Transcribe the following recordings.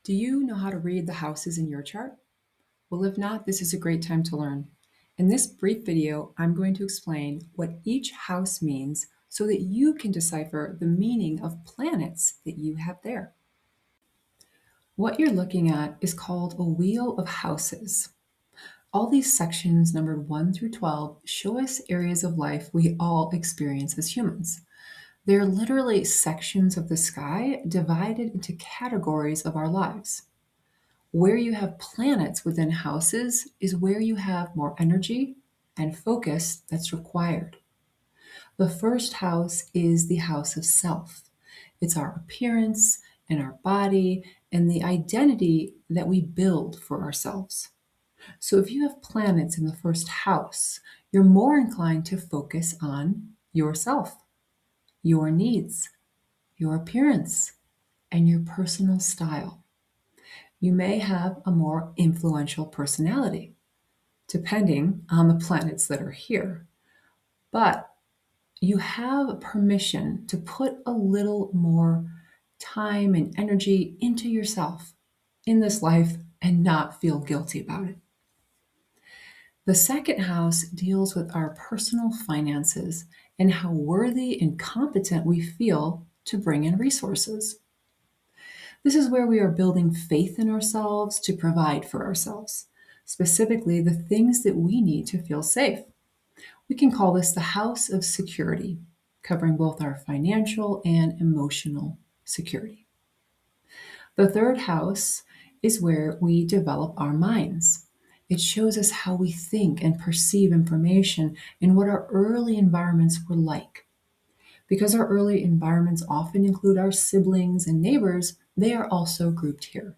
Do you know how to read the houses in your chart? Well, if not, this is a great time to learn. In this brief video, I'm going to explain what each house means so that you can decipher the meaning of planets that you have there. What you're looking at is called a wheel of houses. All these sections, numbered 1 through 12, show us areas of life we all experience as humans. They're literally sections of the sky divided into categories of our lives. Where you have planets within houses is where you have more energy and focus that's required. The first house is the house of self. It's our appearance and our body and the identity that we build for ourselves. So if you have planets in the first house, you're more inclined to focus on yourself, your needs, your appearance, and your personal style. You may have a more influential personality, depending on the planets that are here. But you have permission to put a little more time and energy into yourself in this life and not feel guilty about it. The second house deals with our personal finances and how worthy and competent we feel to bring in resources. This is where we are building faith in ourselves to provide for ourselves, specifically the things that we need to feel safe. We can call this the house of security, covering both our financial and emotional security. The third house is where we develop our minds. It shows us how we think and perceive information and what our early environments were like. Because our early environments often include our siblings and neighbors, they are also grouped here.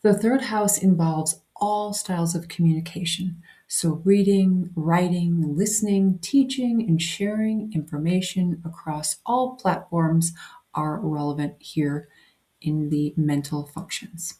The third house involves all styles of communication. So, reading, writing, listening, teaching, and sharing information across all platforms are relevant here in the mental functions.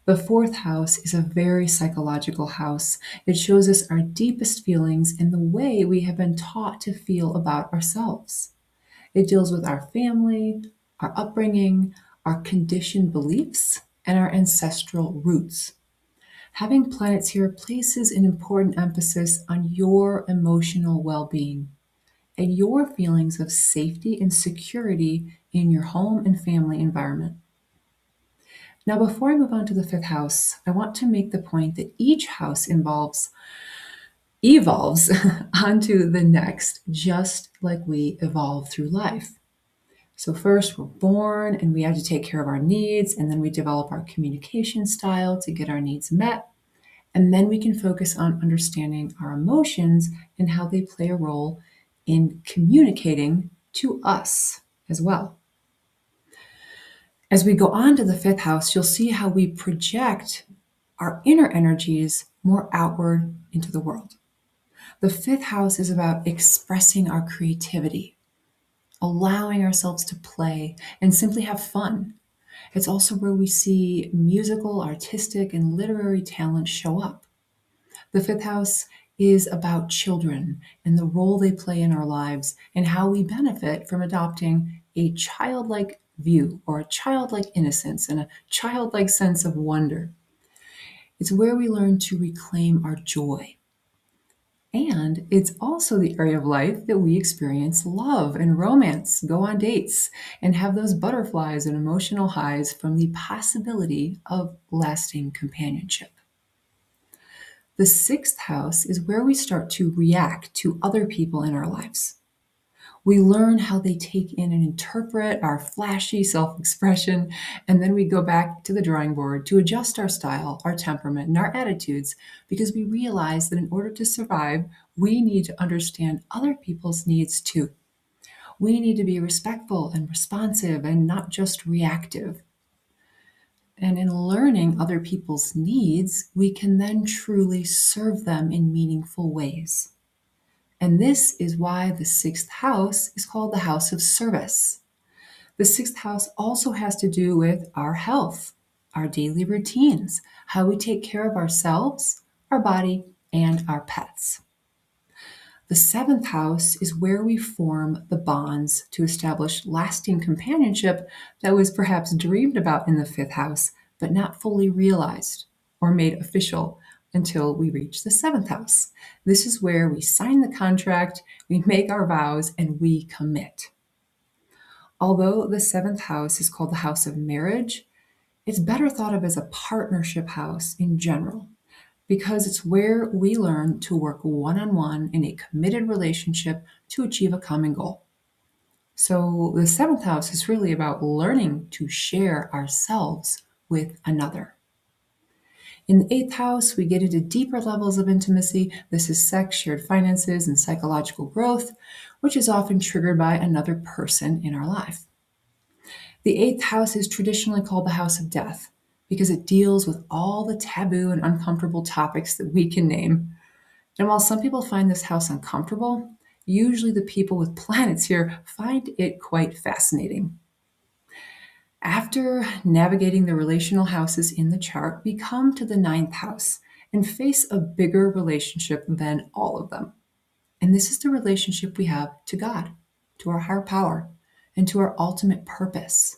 The fourth house is a very psychological house. It shows us our deepest feelings and the way we have been taught to feel about ourselves. It deals with our family, our upbringing, our conditioned beliefs, and our ancestral roots. Having planets here places an important emphasis on your emotional well being and your feelings of safety and security in your home and family environment. Now, before I move on to the fifth house, I want to make the point that each house evolves onto the next, just like we evolve through life. So first we're born and we have to take care of our needs, and then we develop our communication style to get our needs met. And then we can focus on understanding our emotions and how they play a role in communicating to us as well. As we go on to the fifth house, you'll see how we project our inner energies more outward into the world. The fifth house is about expressing our creativity, allowing ourselves to play and simply have fun. It's also where we see musical, artistic, and literary talent show up. The fifth house is about children and the role they play in our lives and how we benefit from adopting a childlike view or a childlike innocence and a childlike sense of wonder. It's where we learn to reclaim our joy. And it's also the area of life that we experience love and romance, go on dates, and have those butterflies and emotional highs from the possibility of lasting companionship. The sixth house is where we start to react to other people in our lives. We learn how they take in and interpret our flashy self expression, and then we go back to the drawing board to adjust our style, our temperament, and our attitudes because we realize that in order to survive, we need to understand other people's needs too. We need to be respectful and responsive and not just reactive. And in learning other people's needs, we can then truly serve them in meaningful ways. And this is why the sixth house is called the house of service. The sixth house also has to do with our health, our daily routines, how we take care of ourselves, our body, and our pets. The seventh house is where we form the bonds to establish lasting companionship that was perhaps dreamed about in the fifth house, but not fully realized or made official until we reach the seventh house. This is where we sign the contract, we make our vows, and we commit. Although the seventh house is called the house of marriage, it's better thought of as a partnership house in general because it's where we learn to work one on one in a committed relationship to achieve a common goal. So the seventh house is really about learning to share ourselves with another. In the eighth house, we get into deeper levels of intimacy. This is sex, shared finances, and psychological growth, which is often triggered by another person in our life. The eighth house is traditionally called the house of death because it deals with all the taboo and uncomfortable topics that we can name. And while some people find this house uncomfortable, usually the people with planets here find it quite fascinating. After navigating the relational houses in the chart, we come to the ninth house and face a bigger relationship than all of them. And this is the relationship we have to God, to our higher power, and to our ultimate purpose.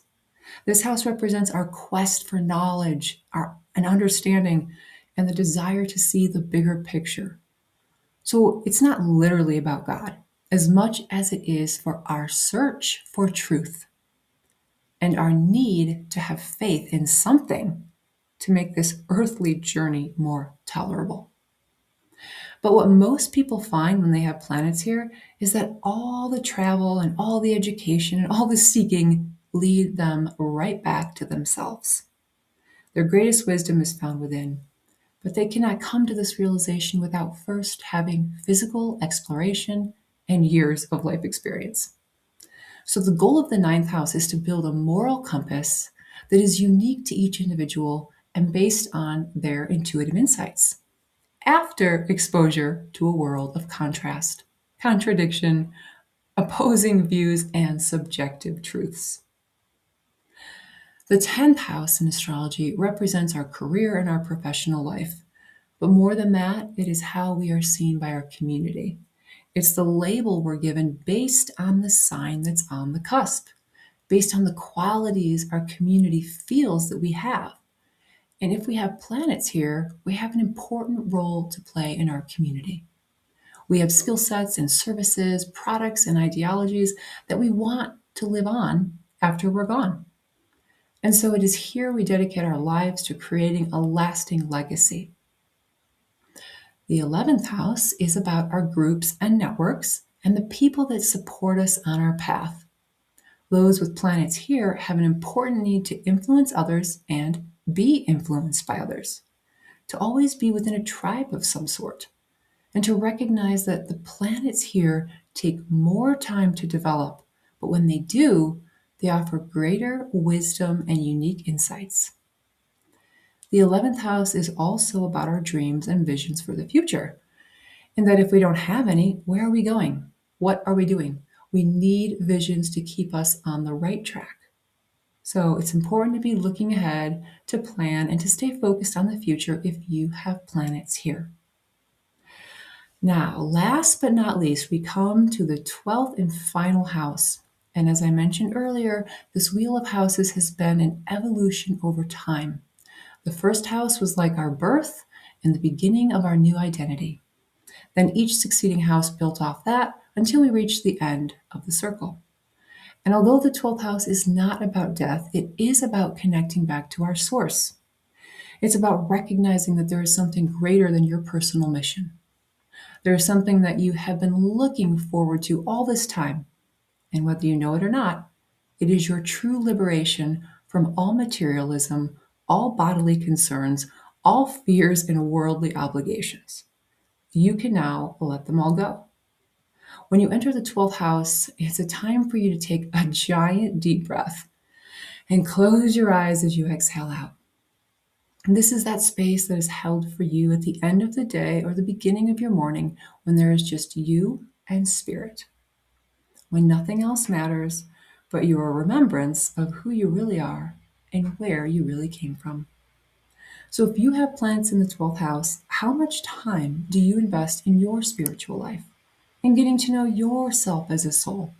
This house represents our quest for knowledge, an understanding, and the desire to see the bigger picture. So it's not literally about God as much as it is for our search for truth and our need to have faith in something to make this earthly journey more tolerable. But what most people find when they have planets here is that all the travel and all the education and all the seeking lead them right back to themselves. Their greatest wisdom is found within, but they cannot come to this realization without first having physical exploration and years of life experience. So, the goal of the ninth house is to build a moral compass that is unique to each individual and based on their intuitive insights after exposure to a world of contrast, contradiction, opposing views, and subjective truths. The 10th house in astrology represents our career and our professional life. But more than that, it is how we are seen by our community. It's the label we're given based on the sign that's on the cusp, based on the qualities our community feels that we have. And if we have planets here, we have an important role to play in our community. We have skill sets and services, products and ideologies that we want to live on after we're gone. And so it is here we dedicate our lives to creating a lasting legacy. The 11th house is about our groups and networks and the people that support us on our path. Those with planets here have an important need to influence others and be influenced by others, to always be within a tribe of some sort, and to recognize that the planets here take more time to develop, but when they do, they offer greater wisdom and unique insights. The 11th house is also about our dreams and visions for the future. And that if we don't have any, where are we going? What are we doing? We need visions to keep us on the right track. So it's important to be looking ahead, to plan, and to stay focused on the future if you have planets here. Now, last but not least, we come to the 12th and final house. And as I mentioned earlier, this wheel of houses has been an evolution over time. The first house was like our birth and the beginning of our new identity. Then each succeeding house built off that until we reached the end of the circle. And although the 12th house is not about death, it is about connecting back to our source. It's about recognizing that there is something greater than your personal mission. There is something that you have been looking forward to all this time. And whether you know it or not, it is your true liberation from all materialism, all bodily concerns, all fears and worldly obligations. You can now let them all go. When you enter the 12th house, it's a time for you to take a giant deep breath and close your eyes as you exhale out. And this is that space that is held for you at the end of the day or the beginning of your morning when there is just you and spirit, when nothing else matters but your remembrance of who you really are and where you really came from. So if you have planets in the 12th house, how much time do you invest in your spiritual life? and getting to know yourself as a soul.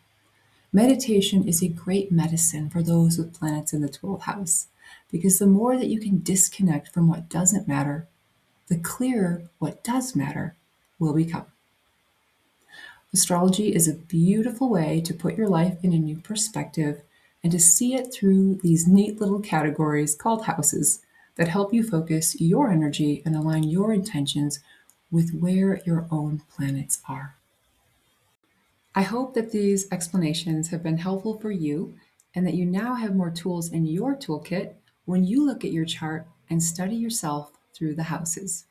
Meditation is a great medicine for those with planets in the 12th house because the more that you can disconnect from what doesn't matter, the clearer what does matter will become. Astrology is a beautiful way to put your life in a new perspective and to see it through these neat little categories called houses that help you focus your energy and align your intentions with where your own planets are. I hope that these explanations have been helpful for you and that you now have more tools in your toolkit when you look at your chart and study yourself through the houses.